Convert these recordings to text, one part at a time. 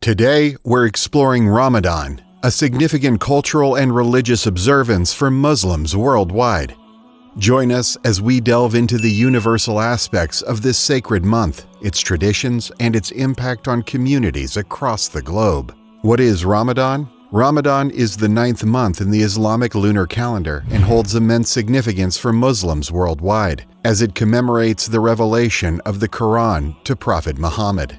Today, we're exploring Ramadan, a significant cultural and religious observance for Muslims worldwide. Join us as we delve into the universal aspects of this sacred month, its traditions, and its impact on communities across the globe. What is Ramadan? Ramadan is the 9th month in the Islamic lunar calendar and holds immense significance for Muslims worldwide, as it commemorates the revelation of the Quran to Prophet Muhammad.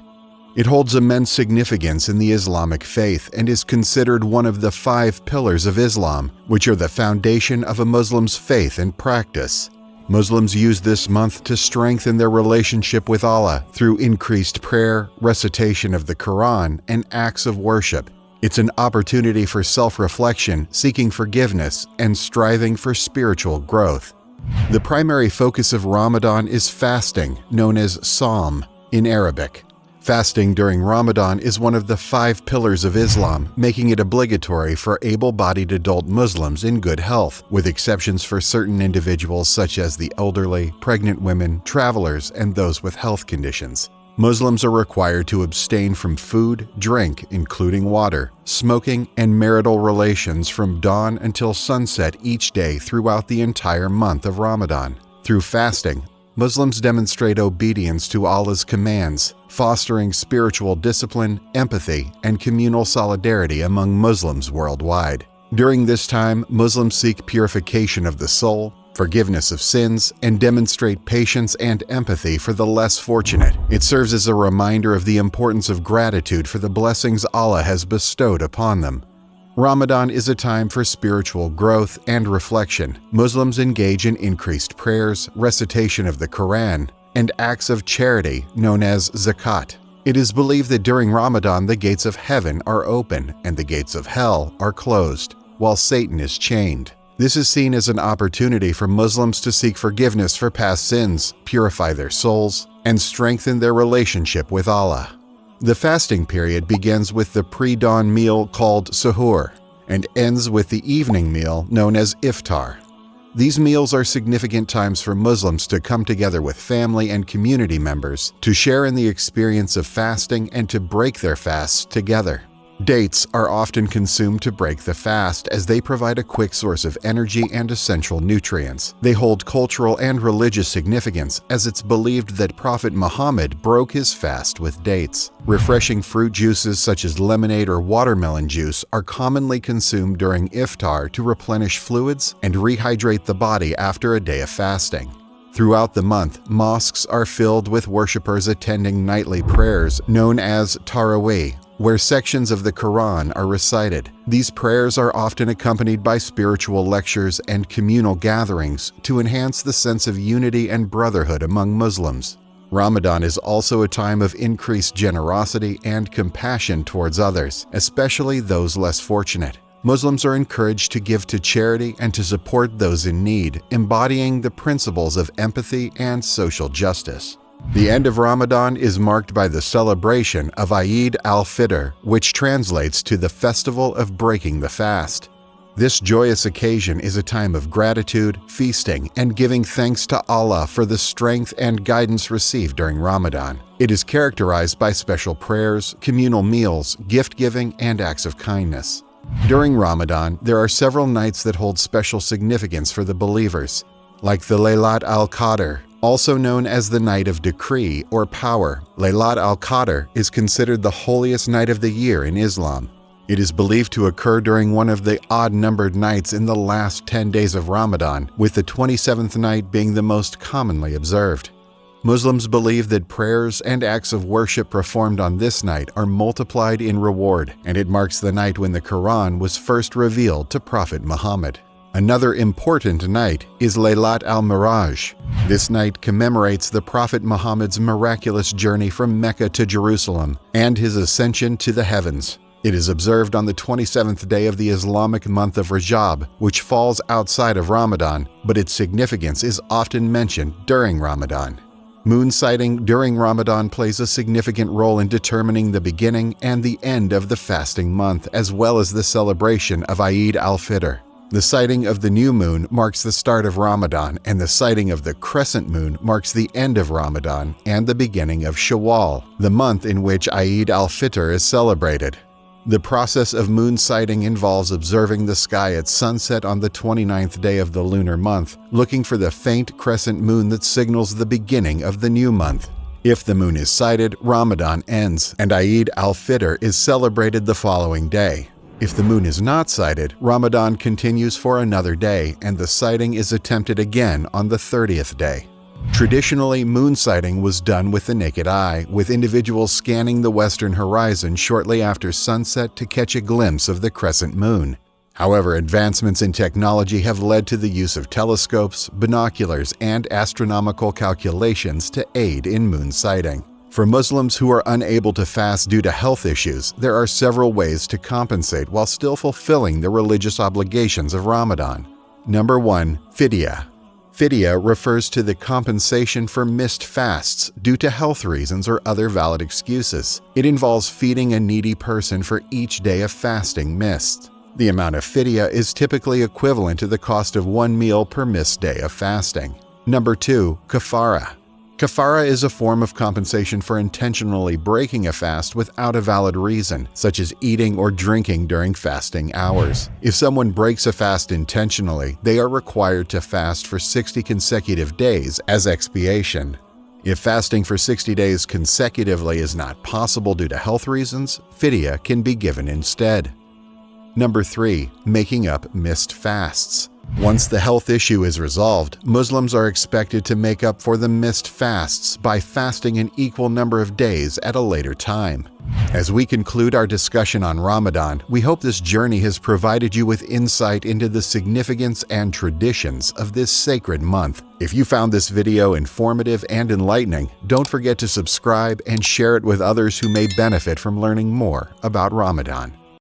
It holds immense significance in the Islamic faith and is considered one of the 5 pillars of Islam, which are the foundation of a Muslim's faith and practice. Muslims use this month to strengthen their relationship with Allah through increased prayer, recitation of the Quran, and acts of worship. It's an opportunity for self-reflection, seeking forgiveness, and striving for spiritual growth. The primary focus of Ramadan is fasting, known as Sawm in Arabic. Fasting during Ramadan is one of the 5 pillars of Islam, making it obligatory for able-bodied adult Muslims in good health, with exceptions for certain individuals such as the elderly, pregnant women, travelers, and those with health conditions. Muslims are required to abstain from food, drink, including water, smoking, and marital relations from dawn until sunset each day throughout the entire month of Ramadan. Through fasting, Muslims demonstrate obedience to Allah's commands, fostering spiritual discipline, empathy, and communal solidarity among Muslims worldwide. During this time, Muslims seek purification of the soul, forgiveness of sins, and demonstrate patience and empathy for the less fortunate. It serves as a reminder of the importance of gratitude for the blessings Allah has bestowed upon them. Ramadan is a time for spiritual growth and reflection. Muslims engage in increased prayers, recitation of the Quran, and acts of charity known as zakat. It is believed that during Ramadan the gates of heaven are open and the gates of hell are closed, while Satan is chained. This is seen as an opportunity for Muslims to seek forgiveness for past sins, purify their souls, and strengthen their relationship with Allah. The fasting period begins with the pre-dawn meal called suhoor and ends with the evening meal known as iftar. These meals are significant times for Muslims to come together with family and community members to share in the experience of fasting and to break their fasts together. Dates are often consumed to break the fast as they provide a quick source of energy and essential nutrients. They hold cultural and religious significance as it's believed that Prophet Muhammad broke his fast with dates. Refreshing fruit juices such as lemonade or watermelon juice are commonly consumed during iftar to replenish fluids and rehydrate the body after a day of fasting. Throughout the month, mosques are filled with worshippers attending nightly prayers known as Taraweeh, where sections of the Quran are recited. These prayers are often accompanied by spiritual lectures and communal gatherings to enhance the sense of unity and brotherhood among Muslims. Ramadan is also a time of increased generosity and compassion towards others, especially those less fortunate. Muslims are encouraged to give to charity and to support those in need, embodying the principles of empathy and social justice. The end of Ramadan is marked by the celebration of Eid al-Fitr, which translates to the festival of breaking the fast. This joyous occasion is a time of gratitude, feasting, and giving thanks to Allah for the strength and guidance received during Ramadan. It is characterized by special prayers, communal meals, gift-giving, and acts of kindness. During Ramadan, there are several nights that hold special significance for the believers, like the Laylat al-Qadr, also known as the Night of Decree or Power. Laylat al-Qadr is considered the holiest night of the year in Islam. It is believed to occur during one of the odd-numbered nights in the last 10 days of Ramadan, with the 27th night being the most commonly observed. Muslims believe that prayers and acts of worship performed on this night are multiplied in reward, and it marks the night when the Quran was first revealed to Prophet Muhammad. Another important night is Laylat al-Miraj. This night commemorates the Prophet Muhammad's miraculous journey from Mecca to Jerusalem and his ascension to the heavens. It is observed on the 27th day of the Islamic month of Rajab, which falls outside of Ramadan, but its significance is often mentioned during Ramadan. Moon sighting during Ramadan plays a significant role in determining the beginning and the end of the fasting month, as well as the celebration of Eid al-Fitr. The sighting of the new moon marks the start of Ramadan, and the sighting of the crescent moon marks the end of Ramadan and the beginning of Shawwal, the month in which Eid al-Fitr is celebrated. The process of moon sighting involves observing the sky at sunset on the 29th day of the lunar month, looking for the faint crescent moon that signals the beginning of the new month. If the moon is sighted, Ramadan ends, and Eid al-Fitr is celebrated the following day. If the moon is not sighted, Ramadan continues for another day, and the sighting is attempted again on the 30th day. Traditionally, moon sighting was done with the naked eye, with individuals scanning the western horizon shortly after sunset to catch a glimpse of the crescent moon. However, advancements in technology have led to the use of telescopes, binoculars, and astronomical calculations to aid in moon sighting. For Muslims who are unable to fast due to health issues, there are several ways to compensate while still fulfilling the religious obligations of Ramadan. Number 1. Fidya. Fidya refers to the compensation for missed fasts due to health reasons or other valid excuses. It involves feeding a needy person for each day of fasting missed. The amount of fidya is typically equivalent to the cost of one meal per missed day of fasting. Number 2. Kafara. Kafara is a form of compensation for intentionally breaking a fast without a valid reason, such as eating or drinking during fasting hours. If someone breaks a fast intentionally, they are required to fast for 60 consecutive days as expiation. If fasting for 60 days consecutively is not possible due to health reasons, fidya can be given instead. Number 3. Making up missed fasts. Once the health issue is resolved, Muslims are expected to make up for the missed fasts by fasting an equal number of days at a later time. As we conclude our discussion on Ramadan, we hope this journey has provided you with insight into the significance and traditions of this sacred month. If you found this video informative and enlightening, don't forget to subscribe and share it with others who may benefit from learning more about Ramadan.